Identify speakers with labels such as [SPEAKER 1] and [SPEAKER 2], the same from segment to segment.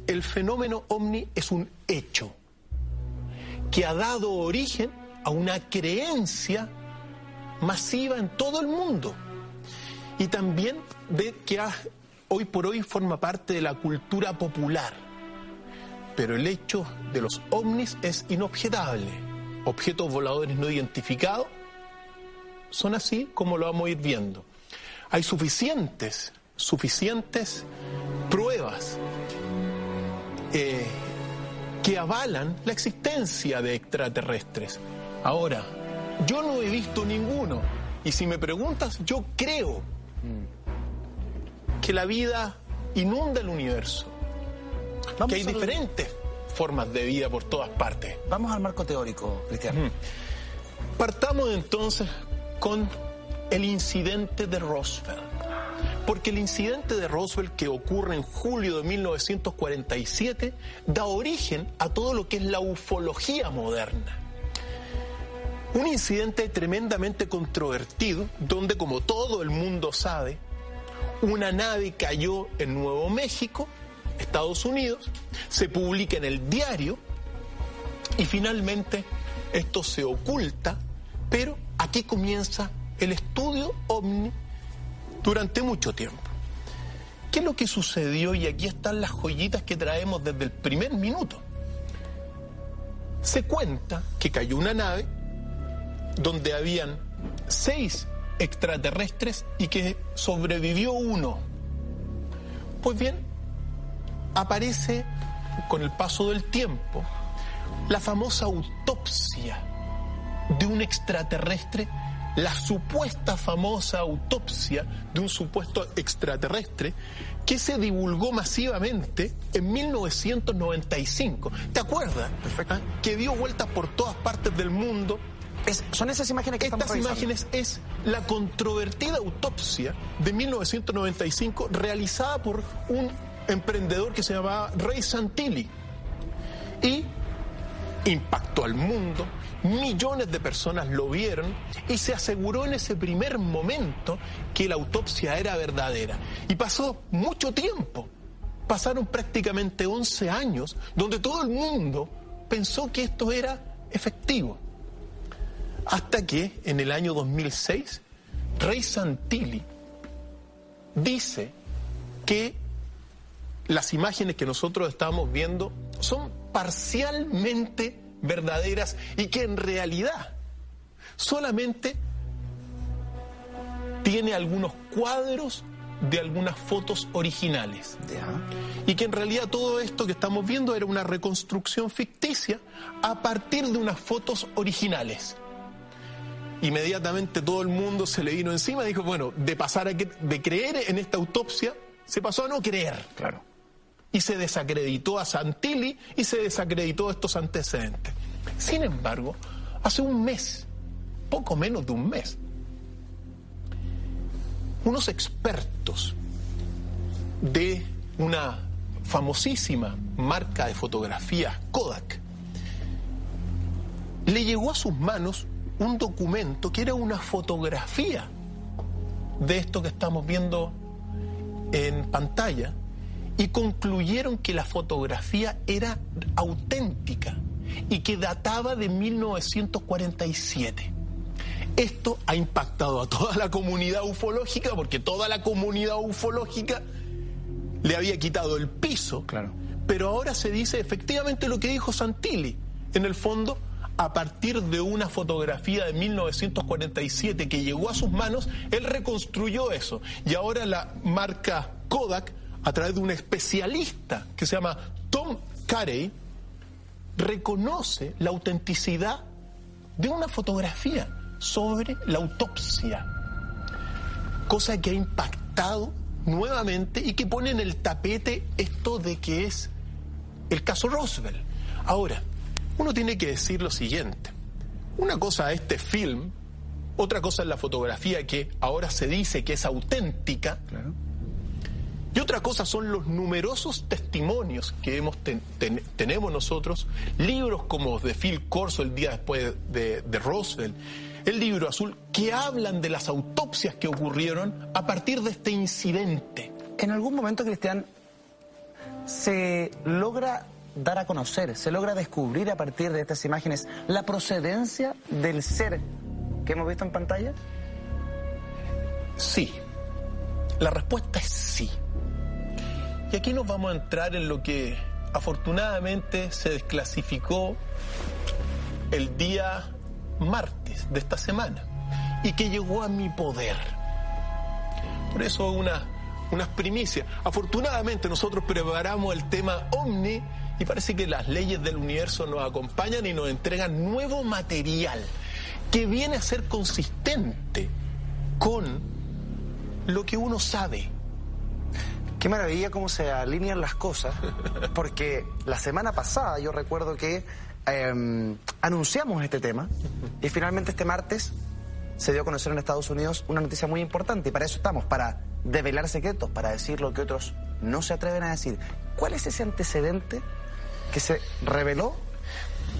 [SPEAKER 1] el fenómeno ovni es un hecho que ha dado origen a una creencia masiva en todo el mundo y también que hoy por hoy forma parte de la cultura popular. Pero el hecho de los ovnis es inobjetable. Objetos voladores no identificados son así como lo vamos a ir viendo. Hay suficientes pruebas que avalan la existencia de extraterrestres. Ahora, yo no he visto ninguno, y si me preguntas, yo creo que la vida inunda el universo, que hay diferentes formas de vida por todas partes.
[SPEAKER 2] Vamos al marco teórico, Cristian.
[SPEAKER 1] Partamos entonces con el incidente de Roswell. Porque el incidente de Roswell, que ocurre en julio de 1947, da origen a todo lo que es la ufología moderna. Un incidente tremendamente controvertido, donde, como todo el mundo sabe, una nave cayó en Nuevo México, Estados Unidos, se publica en el diario y finalmente esto se oculta, pero aquí comienza el estudio ovni durante mucho tiempo. ¿Qué es lo que sucedió? Y aquí están las joyitas que traemos desde el primer minuto. Se cuenta que cayó una nave donde habían 6 extraterrestres y que sobrevivió uno. Pues bien, aparece con el paso del tiempo la famosa autopsia de un extraterrestre, la supuesta famosa autopsia de un supuesto extraterrestre que se divulgó masivamente en 1995. ¿Te acuerdas?
[SPEAKER 2] Perfecto.
[SPEAKER 1] Que dio vueltas por todas partes del mundo.
[SPEAKER 2] Son esas imágenes que estamos revisando.
[SPEAKER 1] Estas imágenes es la controvertida autopsia de 1995 realizada por un emprendedor que se llamaba Ray Santilli y impactó al mundo. Millones de personas lo vieron y se aseguró en ese primer momento que la autopsia era verdadera. Y pasó mucho tiempo, pasaron prácticamente 11 años, donde todo el mundo pensó que esto era efectivo. Hasta que en el año 2006, Ray Santilli dice que las imágenes que nosotros estamos viendo son parcialmente verdaderas y que en realidad solamente tiene algunos cuadros de algunas fotos originales. Y que en realidad todo esto que estamos viendo era una reconstrucción ficticia a partir de unas fotos originales. Inmediatamente todo el mundo se le vino encima y dijo, bueno, de creer en esta autopsia se pasó a no creer.
[SPEAKER 2] Claro.
[SPEAKER 1] Y se desacreditó a Santilli y se desacreditó estos antecedentes. Sin embargo, hace un mes, poco menos de un mes, unos expertos de una famosísima marca de fotografías, Kodak, le llegó a sus manos un documento que era una fotografía de esto que estamos viendo en pantalla, y concluyeron que la fotografía era auténtica y que databa de 1947. Esto ha impactado a toda la comunidad ufológica, porque toda la comunidad ufológica le había quitado el piso.
[SPEAKER 2] Claro.
[SPEAKER 1] Pero ahora se dice efectivamente lo que dijo Santilli. En el fondo, a partir de una fotografía de 1947 que llegó a sus manos, él reconstruyó eso. Y ahora la marca Kodak, a través de un especialista que se llama Tom Carey, reconoce la autenticidad de una fotografía sobre la autopsia, cosa que ha impactado nuevamente y que pone en el tapete esto de que es el caso Roswell. Ahora, uno tiene que decir lo siguiente: una cosa es este film, otra cosa es la fotografía que ahora se dice que es auténtica.
[SPEAKER 2] Claro.
[SPEAKER 1] Y otra cosa son los numerosos testimonios que tenemos nosotros, libros como de Phil Corso, el día después de Roswell, el libro azul, que hablan de las autopsias que ocurrieron a partir de este incidente.
[SPEAKER 2] En algún momento, Cristian, se logra dar a conocer, se logra descubrir a partir de estas imágenes la procedencia del ser que hemos visto en pantalla?
[SPEAKER 1] Sí. La respuesta es sí. Y aquí nos vamos a entrar en lo que afortunadamente se desclasificó el día martes de esta semana y que llegó a mi poder. Por eso unas primicias. Afortunadamente nosotros preparamos el tema OVNI y parece que las leyes del universo nos acompañan y nos entregan nuevo material que viene a ser consistente con lo que uno sabe.
[SPEAKER 2] Qué maravilla cómo se alinean las cosas, porque la semana pasada yo recuerdo que anunciamos este tema y finalmente este martes se dio a conocer en Estados Unidos una noticia muy importante y para eso estamos, para develar secretos, para decir lo que otros no se atreven a decir. ¿Cuál es ese antecedente que se reveló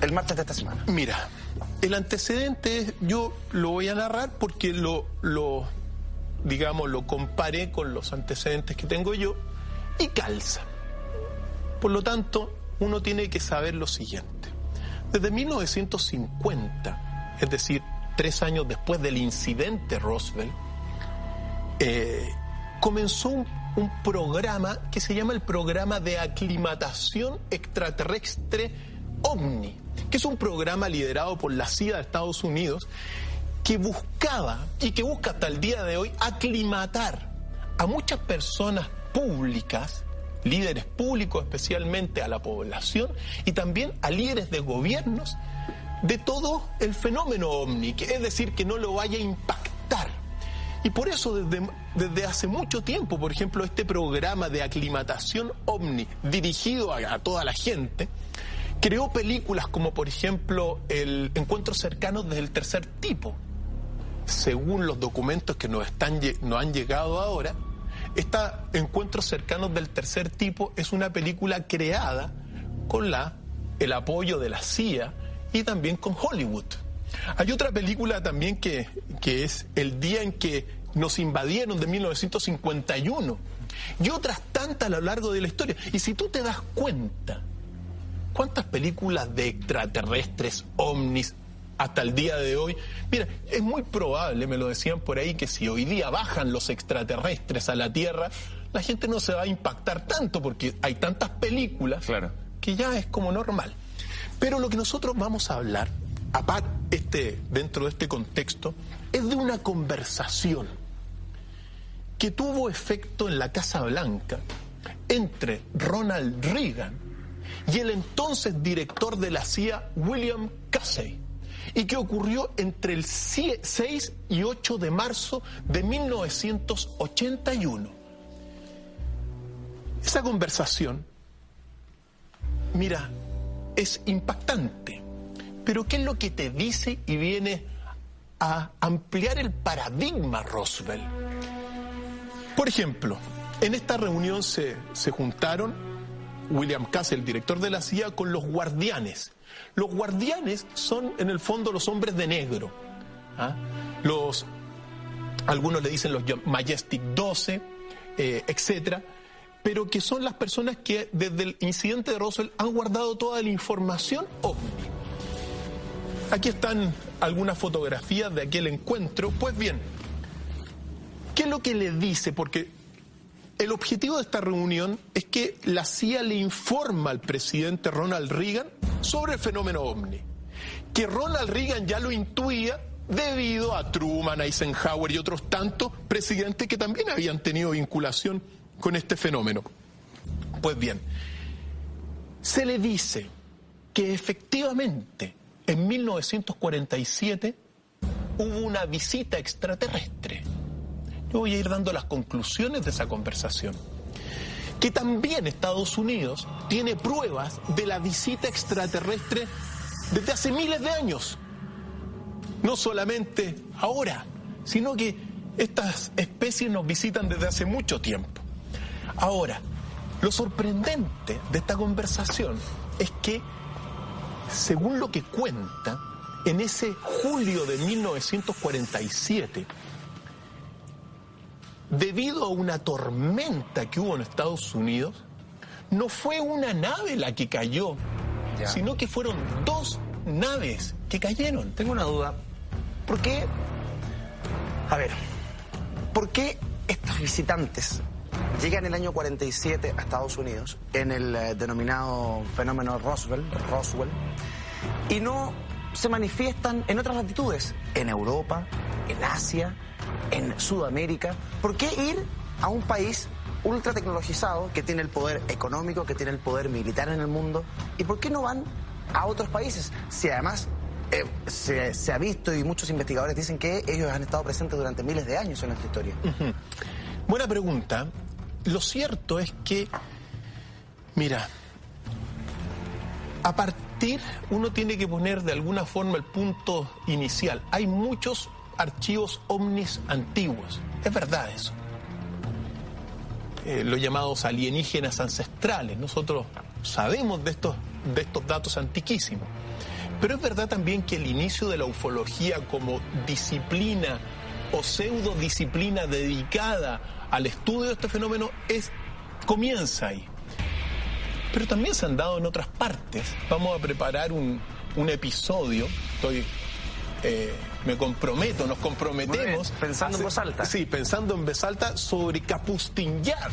[SPEAKER 2] el martes de esta semana?
[SPEAKER 1] Mira, el antecedente yo lo voy a narrar porque lo comparé con los antecedentes que tengo yo y calza. Por lo tanto, uno tiene que saber lo siguiente. Desde 1950, es decir, 3 años después del incidente Roswell, comenzó un programa que se llama el Programa de Aclimatación Extraterrestre OVNI, que es un programa liderado por la CIA de Estados Unidos que buscaba y que busca hasta el día de hoy aclimatar a muchas personas públicas, líderes públicos especialmente, a la población y también a líderes de gobiernos de todo el fenómeno OVNI, es decir, que no lo vaya a impactar. Y por eso desde hace mucho tiempo, por ejemplo, este programa de aclimatación OVNI dirigido a toda la gente creó películas como por ejemplo el Encuentros cercanos del tercer tipo. Según los documentos que nos han llegado ahora, Encuentros cercanos del tercer tipo es una película creada con el apoyo de la CIA y también con Hollywood. Hay otra película también que es El día en que nos invadieron, de 1951, y otras tantas a lo largo de la historia. Y si tú te das cuenta, ¿cuántas películas de extraterrestres, ovnis, hasta el día de hoy? Mira, es muy probable, me lo decían por ahí, que si hoy día bajan los extraterrestres a la Tierra, la gente no se va a impactar tanto porque hay tantas películas, claro, que ya es como normal. Pero lo que nosotros vamos a hablar, dentro de este contexto, es de una conversación que tuvo efecto en la Casa Blanca entre Ronald Reagan y el entonces director de la CIA, William Casey, y que ocurrió entre el 6 y 8 de marzo de 1981. Esa conversación, mira, es impactante, pero ¿qué es lo que te dice y viene a ampliar el paradigma Roswell? Por ejemplo, en esta reunión se juntaron William Casey, el director de la CIA, con los guardianes. Los guardianes son, en el fondo, los hombres de negro. Algunos le dicen los Majestic 12, etcétera, pero que son las personas que desde el incidente de Roswell han guardado toda la información OVNI. Aquí están algunas fotografías de aquel encuentro. Pues bien, ¿qué es lo que le dice? Porque el objetivo de esta reunión es que la CIA le informa al presidente Ronald Reagan sobre el fenómeno OVNI, que Ronald Reagan ya lo intuía debido a Truman, Eisenhower y otros tantos presidentes que también habían tenido vinculación con este fenómeno. Pues bien, se le dice que efectivamente en 1947 hubo una visita extraterrestre. Yo voy a ir dando las conclusiones de esa conversación. Que también Estados Unidos tiene pruebas de la visita extraterrestre desde hace miles de años. No solamente ahora, sino que estas especies nos visitan desde hace mucho tiempo. Ahora, lo sorprendente de esta conversación es que, según lo que cuenta, en ese julio de 1947, debido a una tormenta que hubo en Estados Unidos, no fue una nave la que cayó, sino que fueron 2 naves que cayeron.
[SPEAKER 2] Tengo una duda. ¿Por qué? A ver, ¿por qué estos visitantes llegan el año 47 a Estados Unidos en el denominado fenómeno Roswell, y no se manifiestan en otras latitudes, en Europa, en Asia, en Sudamérica? ¿Por qué ir a un país ultra tecnologizado que tiene el poder económico, que tiene el poder militar en el mundo? ¿Y por qué no van a otros países? Si además se ha visto y muchos investigadores dicen que ellos han estado presentes durante miles de años en nuestra historia.
[SPEAKER 1] Buena pregunta. Lo cierto es que, mira, a partir, uno tiene que poner de alguna forma el punto inicial. Hay muchos archivos ovnis antiguos, es verdad eso. Los llamados alienígenas ancestrales, nosotros sabemos de estos datos antiquísimos. Pero es verdad también que el inicio de la ufología como disciplina o pseudodisciplina dedicada al estudio de este fenómeno comienza ahí. Pero también se han dado en otras partes. Vamos a preparar un episodio, me comprometo, nos comprometemos.
[SPEAKER 2] Pensando en voz alta.
[SPEAKER 1] Sí, pensando en voz alta sobre Kapustin-Yar.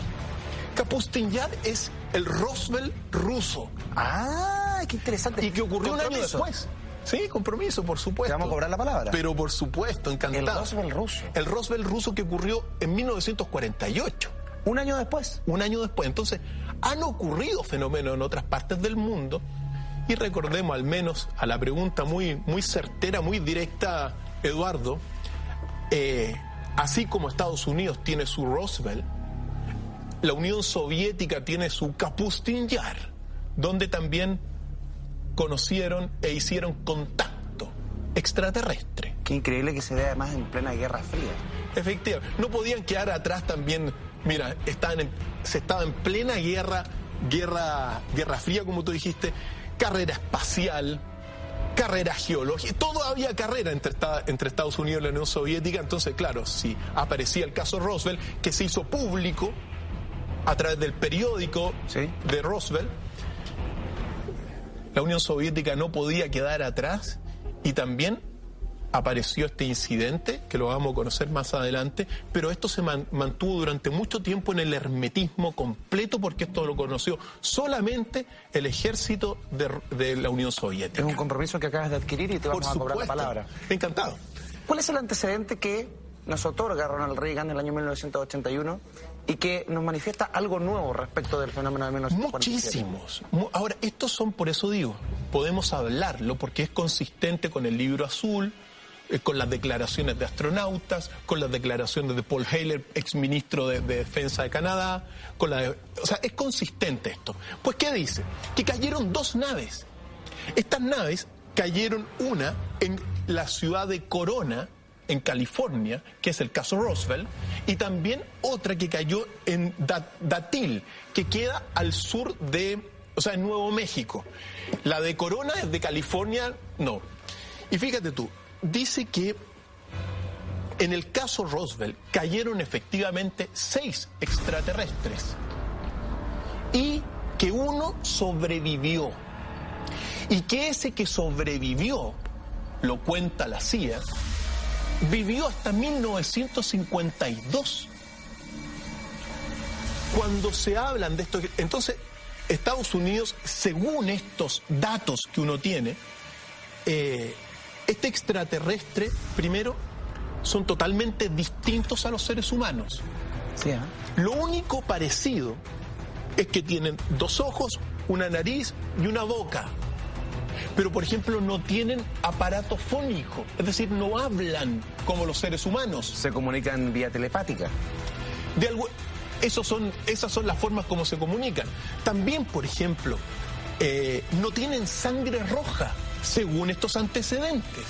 [SPEAKER 1] Kapustin-Yar es el Roswell ruso.
[SPEAKER 2] Ah, qué interesante.
[SPEAKER 1] Y que ocurrió un año después. Sí, compromiso, por supuesto.
[SPEAKER 2] ¿Te vamos a cobrar la palabra?
[SPEAKER 1] Pero por supuesto, encantado.
[SPEAKER 2] El Roswell ruso.
[SPEAKER 1] El Roswell ruso que ocurrió en 1948.
[SPEAKER 2] ¿Un año después?
[SPEAKER 1] Un año después. Entonces, han ocurrido fenómenos en otras partes del mundo. Y recordemos, al menos, a la pregunta muy certera, muy directa, Eduardo, así como Estados Unidos tiene su Roswell, la Unión Soviética tiene su Kapustin-Yar, donde también conocieron e hicieron contacto extraterrestre.
[SPEAKER 2] Qué increíble que se vea además en plena Guerra Fría.
[SPEAKER 1] Efectivamente, no podían quedar atrás también. Mira, se estaba en plena guerra fría, como tú dijiste, carrera espacial, carrera geológica, todo había carrera entre Estados Unidos y la Unión Soviética. Entonces, claro, si aparecía el caso Roswell, que se hizo público a través del periódico de Roswell, la Unión Soviética no podía quedar atrás y también apareció este incidente, que lo vamos a conocer más adelante, pero esto se mantuvo durante mucho tiempo en el hermetismo completo, porque esto lo conoció solamente el ejército de la Unión Soviética.
[SPEAKER 2] Es un compromiso que acabas de adquirir y te vamos a cobrar la palabra.
[SPEAKER 1] Encantado.
[SPEAKER 2] ¿Cuál es el antecedente que nos otorga Ronald Reagan en el año 1981 y que nos manifiesta algo nuevo respecto del fenómeno de 1947?
[SPEAKER 1] Muchísimos. Ahora, estos son, por eso digo, podemos hablarlo porque es consistente con el Libro Azul, con las declaraciones de astronautas, con las declaraciones de Paul Heyler, exministro de Defensa de Canadá, o sea, es consistente esto. Pues, ¿qué dice? Que cayeron 2 naves. Estas naves cayeron, una en la ciudad de Corona, en California, que es el caso Roswell, y también otra que cayó en Datil, que queda al sur en Nuevo México. La de Corona es de California, no. Y fíjate tú, dice que en el caso Roswell cayeron efectivamente 6 extraterrestres y que uno sobrevivió. Y que ese que sobrevivió, lo cuenta la CIA, vivió hasta 1952. Cuando se hablan de esto, entonces Estados Unidos, según estos datos que uno tiene, este extraterrestre, primero, son totalmente distintos a los seres humanos.
[SPEAKER 2] Sí, ¿eh?
[SPEAKER 1] Lo único parecido es que tienen 2 ojos, una nariz y una boca. Pero, por ejemplo, no tienen aparato fónico, es decir, no hablan como los seres humanos.
[SPEAKER 2] Se comunican vía telepática.
[SPEAKER 1] Esas son las formas como se comunican. También, por ejemplo, no tienen sangre roja, según estos antecedentes.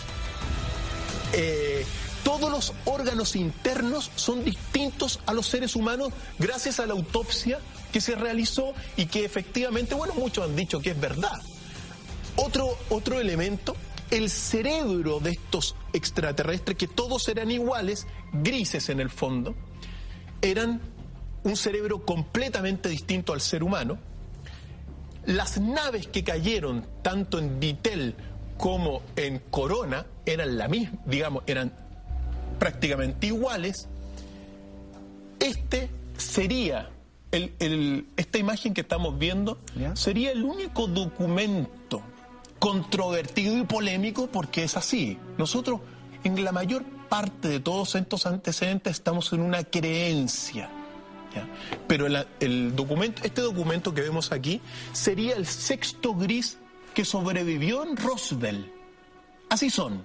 [SPEAKER 1] Todos los órganos internos son distintos a los seres humanos gracias a la autopsia que se realizó y que efectivamente, bueno, muchos han dicho que es verdad. Otro elemento, el cerebro de estos extraterrestres, que todos eran iguales, grises en el fondo, eran un cerebro completamente distinto al ser humano, Las naves que cayeron tanto en Vitel como en Corona eran la misma, digamos, eran prácticamente iguales. Este sería, esta imagen que estamos viendo, sería el único documento controvertido y polémico, porque es así. Nosotros, en la mayor parte de todos estos antecedentes, estamos en una creencia. ¿Ya? Pero este documento que vemos aquí sería el sexto gris que sobrevivió en Roswell. Así son.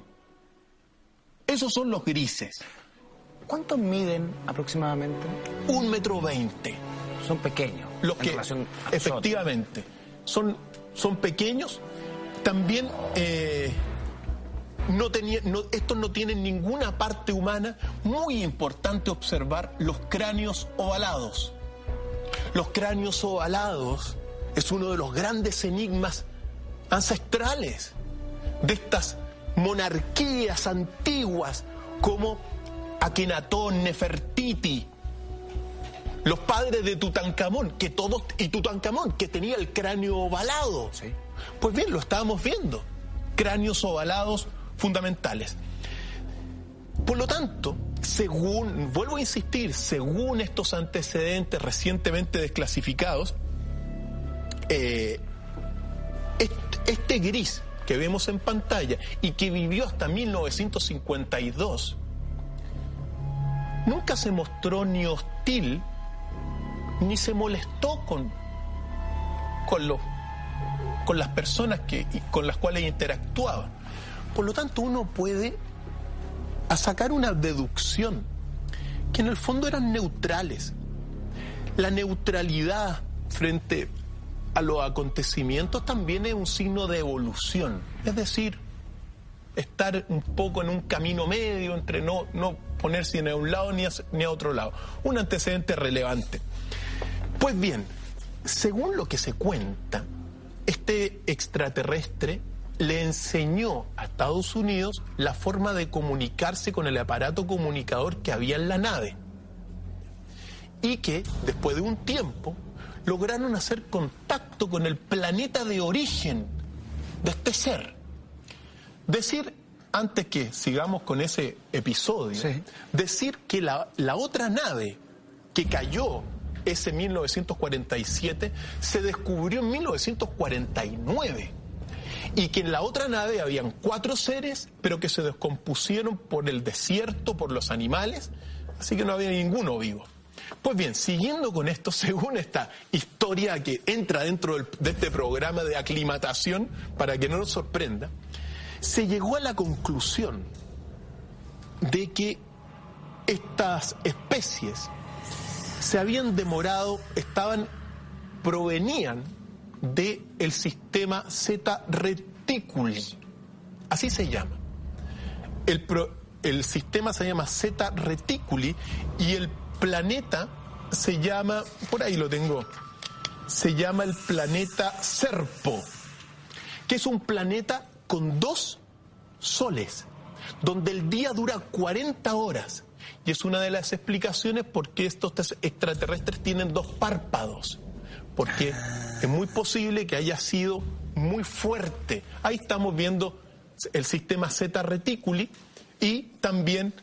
[SPEAKER 1] Esos son los grises.
[SPEAKER 2] ¿Cuántos miden aproximadamente?
[SPEAKER 1] 1,20 m.
[SPEAKER 2] Son pequeños.
[SPEAKER 1] Los que, efectivamente, son pequeños. También estos no tienen ninguna parte humana. Muy importante observar los cráneos ovalados. Los cráneos ovalados es uno de los grandes enigmas ancestrales de estas monarquías antiguas como Akenatón, Nefertiti, los padres de Tutankamón, Tutankamón, que tenía el cráneo ovalado.
[SPEAKER 2] Sí.
[SPEAKER 1] Pues bien, lo estábamos viendo. Cráneos ovalados fundamentales. Por lo tanto, vuelvo a insistir, según estos antecedentes recientemente desclasificados, este gris que vemos en pantalla y que vivió hasta 1952, nunca se mostró ni hostil ni se molestó con las personas con las cuales interactuaba. Por lo tanto, uno puede sacar una deducción que en el fondo eran neutrales. La neutralidad frente a los acontecimientos también es un signo de evolución, es decir, estar un poco en un camino medio entre no ponerse ni a un lado ni a otro lado. Un antecedente relevante. Pues bien, según lo que se cuenta, este extraterrestre le enseñó a Estados Unidos la forma de comunicarse con el aparato comunicador que había en la nave. Y que, después de un tiempo, lograron hacer contacto con el planeta de origen de este ser. Decir, antes que sigamos con ese episodio, sí, decir que la otra nave que cayó ese 1947 se descubrió en 1949 y que en la otra nave habían 4 seres, pero que se descompusieron por el desierto, por los animales, así que no había ninguno vivo. Pues bien, siguiendo con esto, según esta historia que entra dentro de este programa de aclimatación, para que no nos sorprenda, se llegó a la conclusión de que estas especies se habían demorado, provenían del sistema Zeta Reticuli, así se llama. El sistema se llama Zeta Reticuli y el planeta se llama, por ahí lo tengo, se llama el planeta Serpo, que es un planeta con 2 soles, donde el día dura 40 horas. Y es una de las explicaciones por qué estos extraterrestres tienen 2 párpados. Porque es muy posible que haya sido muy fuerte. Ahí estamos viendo el sistema Zeta Reticuli y también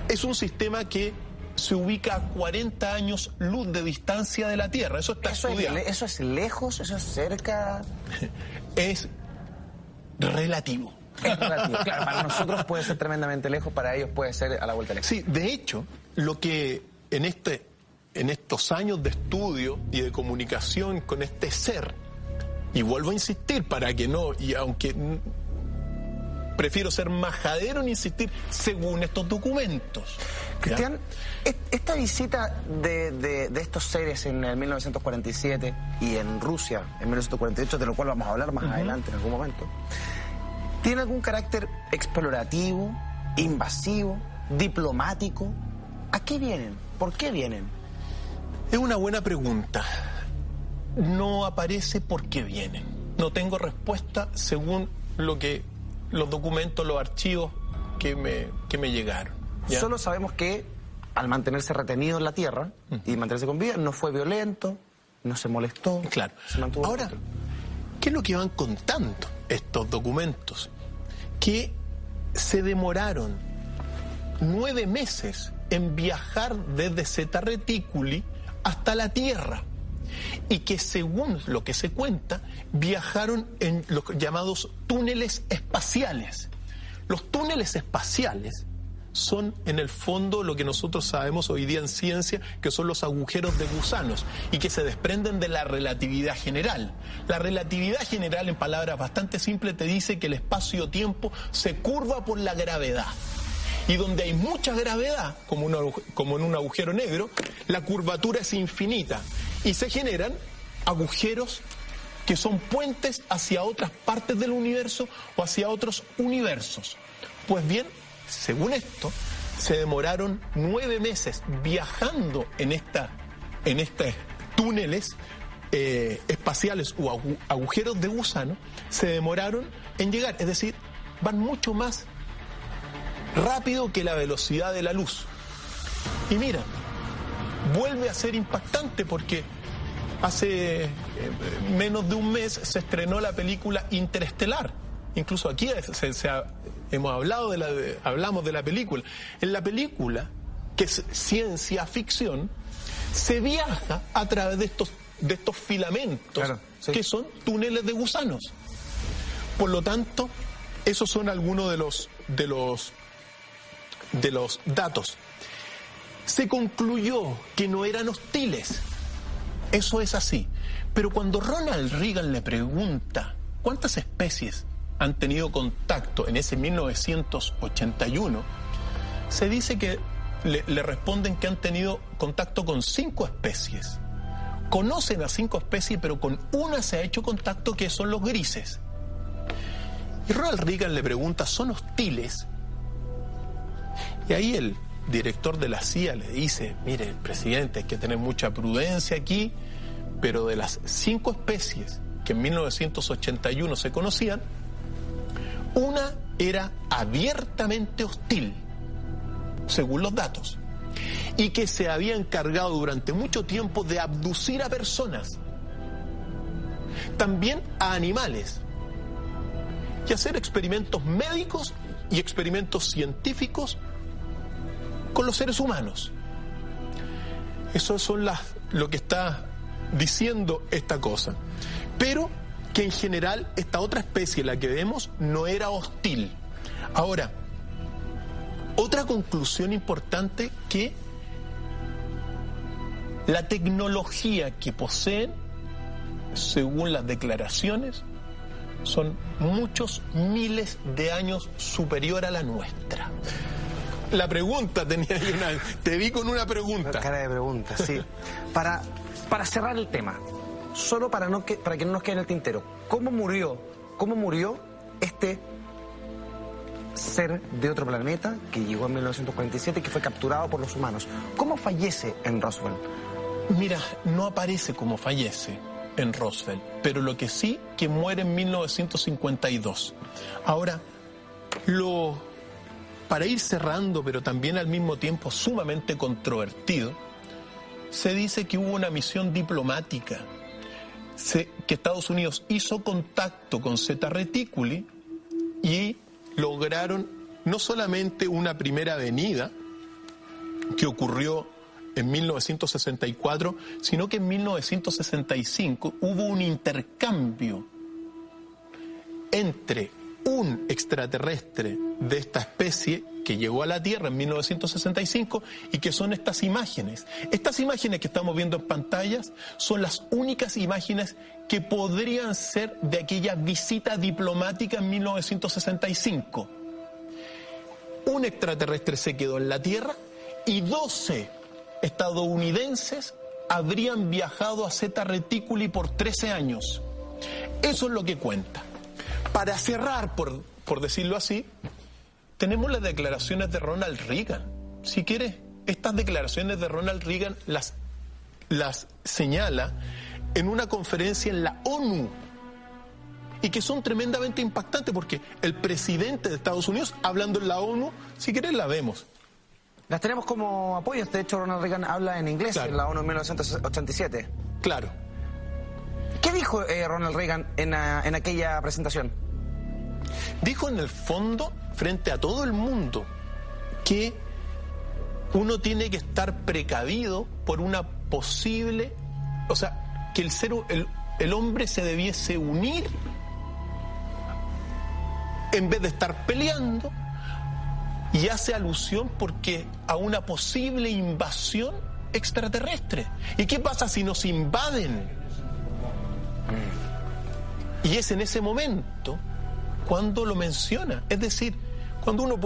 [SPEAKER 1] es un sistema que se ubica a 40 años luz de distancia de la Tierra. Eso está estudiado.
[SPEAKER 2] ¿Eso es lejos? ¿Eso es cerca?
[SPEAKER 1] Es relativo.
[SPEAKER 2] Es relativo. Claro, para nosotros puede ser tremendamente lejos, para ellos puede ser a la vuelta de la esquina.
[SPEAKER 1] Sí, de hecho, lo que en estos años de estudio y de comunicación con este ser, y vuelvo a insistir para que no, y aunque prefiero ser majadero en insistir, según estos documentos.
[SPEAKER 2] Cristian, esta visita de estos seres en el 1947 y en Rusia en 1948, de lo cual vamos a hablar más adelante en algún momento, ¿tiene algún carácter explorativo, invasivo, diplomático? ¿A qué vienen? ¿Por qué vienen?
[SPEAKER 1] Es una buena pregunta. No aparece por qué vienen. No tengo respuesta según los documentos, los archivos que me llegaron. ¿Ya?
[SPEAKER 2] Solo sabemos que al mantenerse retenido en la Tierra y mantenerse con vida, no fue violento, no se molestó.
[SPEAKER 1] Claro.
[SPEAKER 2] Se mantuvo.
[SPEAKER 1] Ahora, ¿qué es lo que van contando estos documentos? Que se demoraron 9 meses en viajar desde Zeta Reticuli hasta la Tierra, y que según lo que se cuenta, viajaron en los llamados túneles espaciales. Los túneles espaciales son en el fondo lo que nosotros sabemos hoy día en ciencia, que son los agujeros de gusanos, y que se desprenden de la relatividad general. La relatividad general, en palabras bastante simples, te dice que el espacio-tiempo se curva por la gravedad. Y donde hay mucha gravedad, como en un agujero negro, la curvatura es infinita y se generan agujeros que son puentes hacia otras partes del universo o hacia otros universos. Pues bien, según esto, se demoraron 9 meses viajando en estos túneles espaciales o agujeros de gusano, se demoraron en llegar, es decir, van mucho más rápido que la velocidad de la luz. Y mira, vuelve a ser impactante porque hace menos de un mes se estrenó la película Interestelar. Incluso aquí hablamos de la película. En la película, que es ciencia ficción, se viaja a través de estos filamentos, claro, sí, que son túneles de gusanos. Por lo tanto, esos son algunos de los datos. Se concluyó que no eran hostiles. Eso es así. Pero cuando Ronald Reagan le pregunta cuántas especies han tenido contacto en ese 1981, se dice que le responden que han tenido contacto con 5 especies. Conocen a 5 especies, pero con una se ha hecho contacto, que son los grises. Y Ronald Reagan le pregunta, ¿son hostiles? Y ahí el director de la CIA le dice, mire, presidente, hay que tener mucha prudencia aquí, pero de las 5 especies que en 1981 se conocían, una era abiertamente hostil, según los datos, y que se había encargado durante mucho tiempo de abducir a personas, también a animales, y hacer experimentos médicos y experimentos científicos con los seres humanos. Eso son lo que está diciendo esta cosa. Pero que en general esta otra especie, la que vemos, no era hostil. Ahora, otra conclusión importante, que la tecnología que poseen, según las declaraciones, son muchos miles de años superior a la nuestra. La pregunta tenía yo te vi con una pregunta.
[SPEAKER 2] Cara de pregunta, sí. Para cerrar el tema, solo para que no nos quede en el tintero, ¿cómo murió este ser de otro planeta que llegó en 1947 y que fue capturado por los humanos? ¿Cómo fallece en Roswell?
[SPEAKER 1] Mira, no aparece cómo fallece en Roswell, pero lo que sí, que muere en 1952. Ahora, para ir cerrando, pero también al mismo tiempo sumamente controvertido, se dice que hubo una misión diplomática, que Estados Unidos hizo contacto con Zeta Reticuli y lograron no solamente una primera venida que ocurrió en 1964, sino que en 1965 hubo un intercambio entre un extraterrestre de esta especie que llegó a la Tierra en 1965 y que son estas imágenes. Estas imágenes que estamos viendo en pantallas son las únicas imágenes que podrían ser de aquella visita diplomática en 1965. Un extraterrestre se quedó en la Tierra y 12 estadounidenses habrían viajado a Zeta Reticuli por 13 años. Eso es lo que cuenta. Para cerrar, por decirlo así, tenemos las declaraciones de Ronald Reagan. Si quieres, estas declaraciones de Ronald Reagan las señala en una conferencia en la ONU y que son tremendamente impactantes porque el presidente de Estados Unidos hablando en la ONU, si quieres la vemos.
[SPEAKER 2] Las tenemos como apoyos. De hecho, Ronald Reagan habla en inglés, claro, en la ONU en 1987.
[SPEAKER 1] Claro.
[SPEAKER 2] ¿Qué dijo Ronald Reagan en aquella presentación?
[SPEAKER 1] Dijo en el fondo, frente a todo el mundo, que uno tiene que estar precavido por una posible, o sea, que el hombre se debiese unir en vez de estar peleando, y hace alusión porque a una posible invasión extraterrestre. ¿Y qué pasa si nos invaden? Y es en ese momento cuando lo menciona. Es decir, cuando uno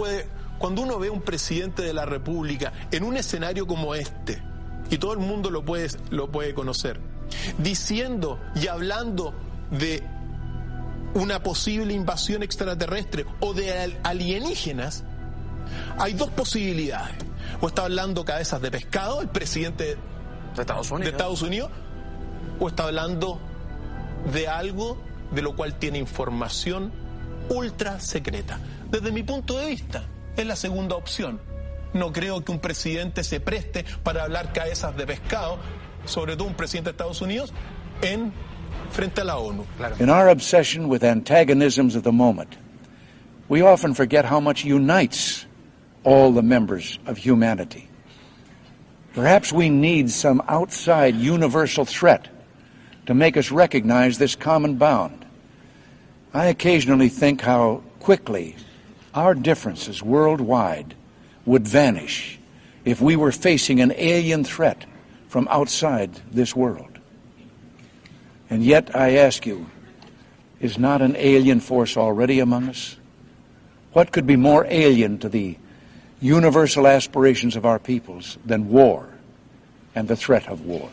[SPEAKER 1] ve a un presidente de la República en un escenario como este, y todo el mundo lo puede conocer, diciendo y hablando de una posible invasión extraterrestre o de alienígenas, hay dos posibilidades. O está hablando cabezas de pescado, el presidente de Estados Unidos, o está hablando de algo de lo cual tiene información ultra secreta. Desde mi punto de vista, es la segunda opción. No creo que un presidente se preste para hablar cabezas de pescado, sobre todo un presidente de Estados Unidos, frente a la ONU.
[SPEAKER 3] In our obsession with antagonisms of the moment, we often forget how much unites all the members of humanity. Perhaps we need some outside universal threat to make us recognize this common bound. I occasionally think how quickly our differences worldwide would vanish if we were facing an alien threat from outside this world. And yet, I ask you, is not an alien force already among us? What could be more alien to the universal aspirations of our peoples than war and the threat of war?